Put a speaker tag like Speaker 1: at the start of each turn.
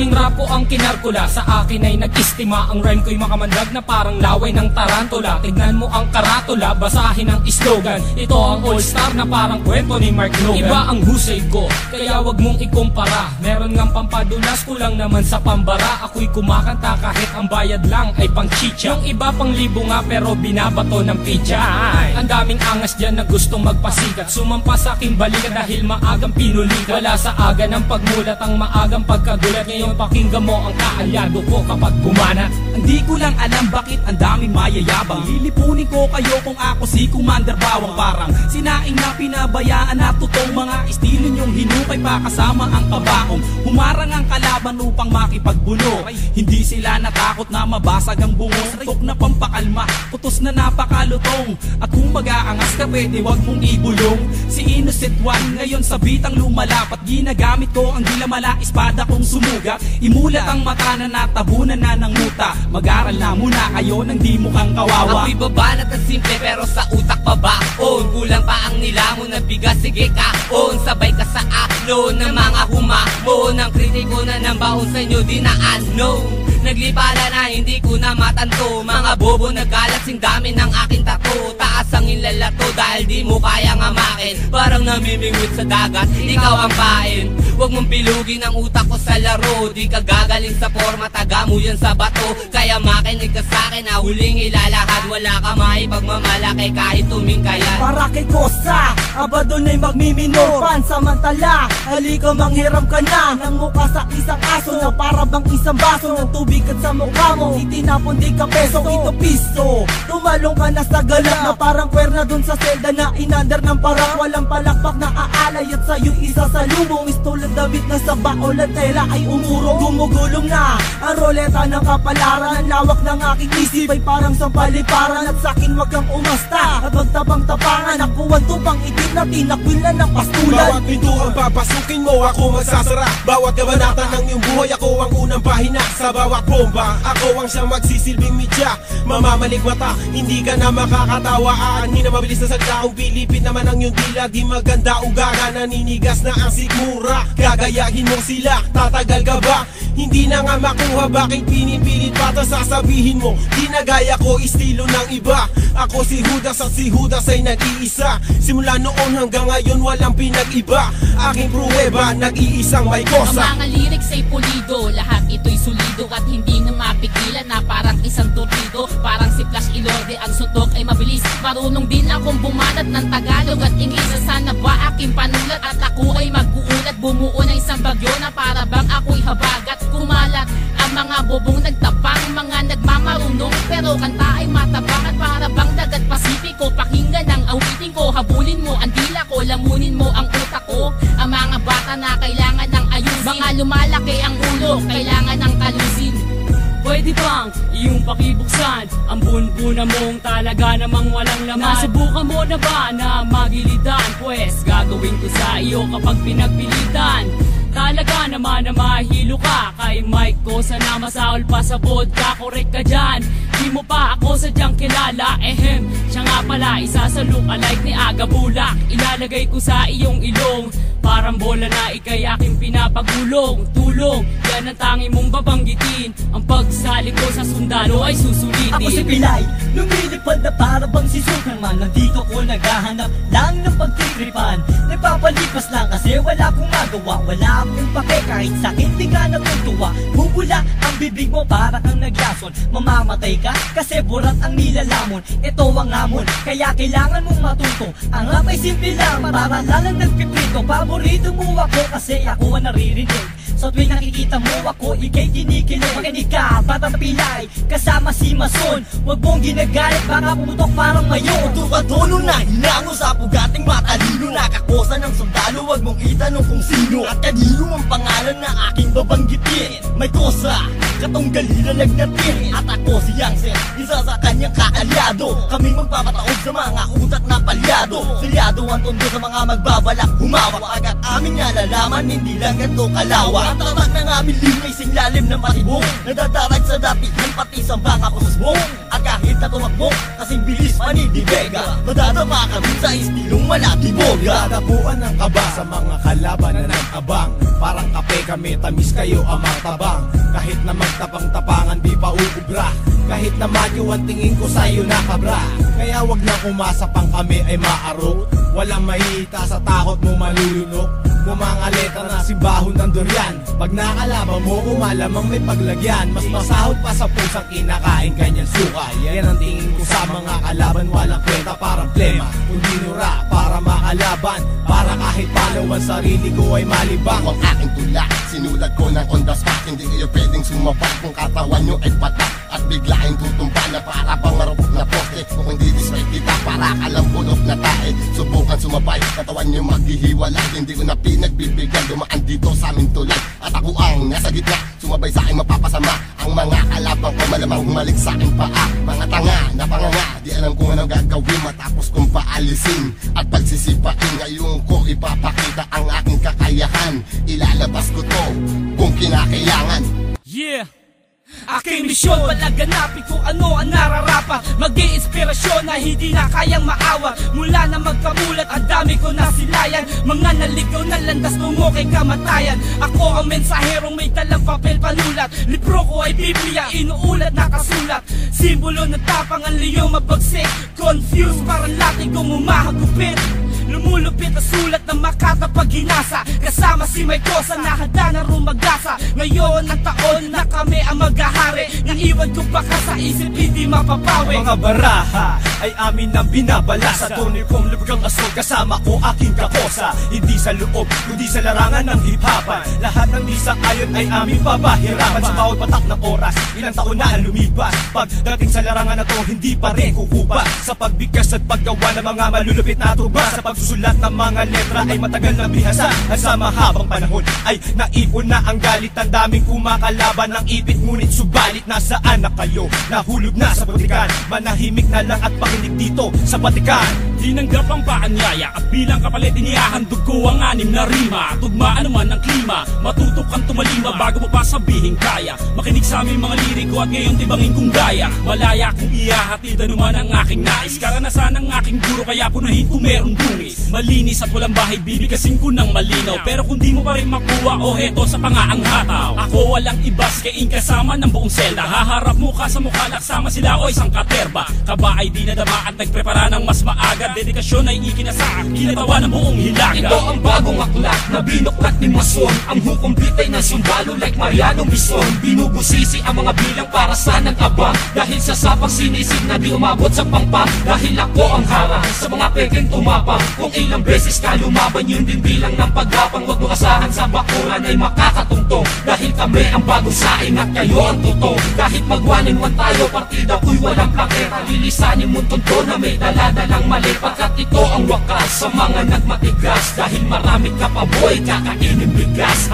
Speaker 1: Tuwing rap ko ang kinarkula, sa akin ay nag-istima. Ang rhyme ko'y makamandag na parang laway ng tarantula. Tignan mo ang karatula, basahin ang slogan. Ito ang all-star na parang kwento ni Mark Logan. Iba ang husay ko, kaya wag mong ikumpara. Meron ngang pampadulas, kulang naman sa pambara. Ako'y kumakanta kahit ang bayad lang ay pang chicha. Yung iba pang libo nga pero binabato ng pizza. Ang daming angas dyan na gustong magpasikat, sumampa sa aking balikat dahil maagang pinulikat. Wala sa aga ng pagmulat ang maagang pagkagulat. Ngayon pakinggan mo ang kaalyado ko kapag bumanat.
Speaker 2: Hindi ko lang alam bakit ang daming mayayabang. Lilipunin ko kayo kung ako si Commander Bawang. Parang sinaing na pinabayaan na totoong mga estilo nyong hinukay pa kasama ang kabaong. Humarang ang kalaban upang makipagbuno. Hindi sila natakot na mabasag ang bungos. Tok na pampakalma, putos na napakalutong. At kung mag-aangas ka pwede wag mong ibulong. Si Innocent One ngayon sa bitang lumalapat. Ginagamit ko ang dilamala, espada kong sumuga. Imulat ang mata na natabunan na ng muta. Mag-aral na muna kayo nang di mukhang kawawa.
Speaker 3: Ako'y babanat at simple pero sa utak pa baon. Kulang pa ang nilamon na bigas, sige kaon. Sabay ka sa alon ng mga humamon. Ang kritiko na ng baon sa inyo di na ano. Naglipala na hindi ko na matanto. Mga bobo nagkalatsing dami ng aking tato. Taas ang ilalato dahil di mo kayang amakin. Parang namimingwit sa dagat, ikaw ang pain. Huwag mong pilugin ang utak ko sa laro. Di ka gagaling sa forma, taga mo yan sa bato. Kaya makinig ka sa'kin na huling ilalahad. Wala ka maipagmamalaki kahit tumingkayan.
Speaker 4: Para kay Kosa, aba doon ay magmiminor. Pansamantala, halika manghiram ka na ng mukha sa isang aso na para bang isang baso ng tubig at sa mukha mo itinapon di ka peso, ito piso. Tumalong ka na sa galak na parang kwerna dun sa selda na inander ng parak. Walang palakpak na aalay at sa'yo isa sa lumong. Istulad damit na sa baol at tela ay umurong. Gumugulong na ang roleta ng kapalaran. Ang lawak ng aking isip ay parang sampaliparan. At sa'kin wag kang umasta at magtabang-tapangan. Nakuwan tupang itim na tinakwil na ng pastulan.
Speaker 5: Bawat pinto ang papasukin mo, ako magsasara. Bawat kabanata ng iyong buhay, ako ang unang pahina. Sa bawat bomba, ako ang siyang magsisilbing media. Mamamalik mata, hindi ka na makakatawa. Aanhin na mabilis na salita, kung pilipit naman ang iyong dila. Di maganda ugaga, naninigas na ang sigmura. Gagayahin mo sila, tatagal ka ba? Hindi na nga makuha, bakit pinipilit pa? Tas sasabihin mo, di na gaya ko, estilo ng iba. Ako si Judas at si Judas ay nag-iisa. Simula noon hanggang ngayon walang pinag-iba. Aking pruweba, nag-iisang may kosa.
Speaker 6: Ang mga lyrics ay pulido, lahat ito'y solido. At hindi na mapigilan na parang isang torpedo. Parang si Flash Ilorde, ang suntok ay mabilis. Marunong din akong bumanat ng Tagalog at Ingles. Sana ba aking panulat at ako ay mag-uulat. Bumuo ng isang bagyo na para bang ako'y habagat. Kumalat ang mga bobong nagtapang, mga nagmamarunong pero kanta ay matabang. At para bang dagat Pasipiko, pakinggan ang awitin ko. Habulin mo ang dila ko, lamunin mo ang utak ko. Ang mga bata na kailangan ng ayusin, mga lumalaki ang ulo, kailangan ng talusin.
Speaker 7: Pwede bang iyong pakibuksan ang bunbuna mong talaga namang walang laman? Nasubukan mo na ba na magilitan? Pwes gagawin ko sa iyo kapag pinagpilitan. Talaga naman na mahilo ka kay Mike ko, sana masaol pa sa vodka. Korek ka dyan, di mo pa ako sadyang kilala. Siya nga pala isa sa look-alike ni Aga Bulak. Ilalagay ko sa iyong ilong, parang bola na ikay aking pinapagulong. Tulong, yan ang tangi mong babanggitin. Ang pagsali ko sa sundalo ay susulitin.
Speaker 4: Ako si Pilay, lumilipad na para bang si Superman. Nandito ko naghahanap lang ng pagtitripan. Nagpapalipas lang kasi wala akong magawa. Wala akong pake kahit sakit di ka natutuwa. Bubula ang bibig mo para kang naglason. Mamamatay ka kasi burat ang nilalamon. Ito ang hamon, kaya kailangan mong matuto. Ang rap ay simple lang, para lang nagpiprito. Paborito mo ako kasi ako ang naririnig. So tuwing nakikita mo ako, ikay kinikilig. Makinig ka, batang Pilay, kasama si Mason. Huwag mong ginagalit, baka pumutok parang mayon.
Speaker 8: Tukatono na hinango sa pugating matalino. Nakakosa ng sundalo, huwag mong itanong kung sino. At kanino ang pangalan na aking babanggitin. May kosa, katunggali na nagnatin. At ako si Yangsen, isa sa kanyang kaalyado. Kaming magpapataod sa mga utak na palyado. Silyado ang tondo sa mga magbabalak humawak. Agad aming nalalaman, hindi lang ganito kalawa. Ang tatak ng aming linya isang lalim ng patibong. Nadadarag sa datihan pati sa baka kusmong. At kahit na tumakbo, kasing bilis pa ni Di Vega. Madadama ka Sasabihin sa estilong wala tiboga.
Speaker 5: Dadapuan ng kaba sa mga kalaban na nag-abang. Parang kape kami, tamis kayo amang tabang. Kahit na magtapang-tapangan di pa uubra. Kahit na madyo ang tingin ko sa'yo na kabra. Kaya wag na umasa pang kami ay maarok. Walang mahihita sa takot mo malulunok. Mumangaleta na simbahon ng durian. Pag nakalaban mo, malamang may paglagyan. Mas masahod pa sa pusang kinakain kanyang suka. Yan ang tingin ko sa mga kalaban. Walang kwenta parang plema, kundi nura para makalaban. Para kahit palawan sarili ko ay malibang.
Speaker 9: Ang aking tula, sinulat ko ng on the spot. Hindi kayo pwedeng sumabak kung katawan nyo ay patak. At biglaing tutumba na para bang marupok na poste. Kung hindi disrespect kita, para ka lang bulok na tae. Subukan sumabay, katawan nyo maghihiwalay. Hindi ko na pinagbibigyan, dumaan dito sa aming tulad. At ako ang nasa gitna, sumabay sa akin mapapasama. Ang mga kalabang ko malamang humalik sa aking paa. Mga tanga na panganga, di alam kung ano gagawin matapos kong paalisin. At pagsisipain, ngayon ko ipapakita ang aking kakayahan. Ilalabas ko to kung kinakailangan.
Speaker 2: Yeah! Aking misyon, palaganapin kung ano ang nararapat. Mag-iinspirasyon na hindi na kayang maawa. Mula na magkamulat, ang dami ko nasilayan. Mga naligaw na landas tungo kay kamatayan. Ako ang mensaherong may dalang papel panulat. Libro ko ay Biblia, inuulat na kasulat. Simbolo ng tapang ang liyong mabagsik. Confused, parang lating kong umahagupit. Lumulupit na sulat na Makata pag ginasa. Kasama si May Cosa na handa na rumagasa. Ngayon ang taon na kami ang maghahari. Naiwan ko baka sa isip hindi mapapawi.
Speaker 10: Mga baraha ay amin ang binabala. Sa tunay kong lugang asol kasama ko aking kakosa. Hindi sa loob, kundi sa larangan ng hip-hopan. Lahat ng di sa ayon ay aming papahirapan. Sa bawat patak ng oras, ilang taon na ang lumipas. Pagdating sa larangan na to, hindi pa rin kukupa. Sa pagbigkas at paggawa ng mga malulupit na tuba. Sa pagsusulat ng mga letra ay matagal na bihasa. At sa mahabang panahon ay naipon na ang galit. Ang daming kumakalaban ng ipit. Ngunit subalit nasaan na kayo? Nahulog na sa butikan. Manahimik na lang at pakinig dito sa batikan.
Speaker 2: Tinanggap ang paanyaya at bilang kapalit inihahandog ko ang 6 na rima. Tugmaan naman ng klima, matutok kang tumalima bago mo pa sabihin kaya. Makinig sa aming mga liriko at ngayon tibangin kong gaya. Malaya kung ihahatid anuman ang aking nais. Karanasan ng aking guro kaya punahin kung merong dungis. Malinis at walang bahay bibigasin ko ng malinaw. Pero kung di mo pa rin makuha o heto sa pangaang hataw. Ako walang ibas kaing kasama ng buong selda. Haharap mukha sa mukha naksama sila o isang katerba. Kaba ay di nadama at nagprepara ng mas maaga. Dedikasyon ay ikinasa, kinatawa ng buong hilaga.
Speaker 1: Ito ang bagong aklat na binuklat ni Mason. Ang hukom bitay ng sundalo like Mariano Bison. Binubusisi ang mga bilang para sa nag-abang. Dahil sa sapang sinisig na di umabot sa pangpang. Dahil ako ang harang sa mga pekeng tumapang. Kung ilang beses ka lumaban yun din bilang ng paggapang. Huwag mo asahan sa bakuran ay makakatungtong. Dahil kami ang bagong saing at kayo ang tutong. Kahit mag-1-in-1 tayo partida ko'y walang plakera. Lilisanin mo tunto na may daladalang mali. Pagkat ito ang wakas sa mga nagmatigas. Dahil marami ka pa boy, kakainin bigas.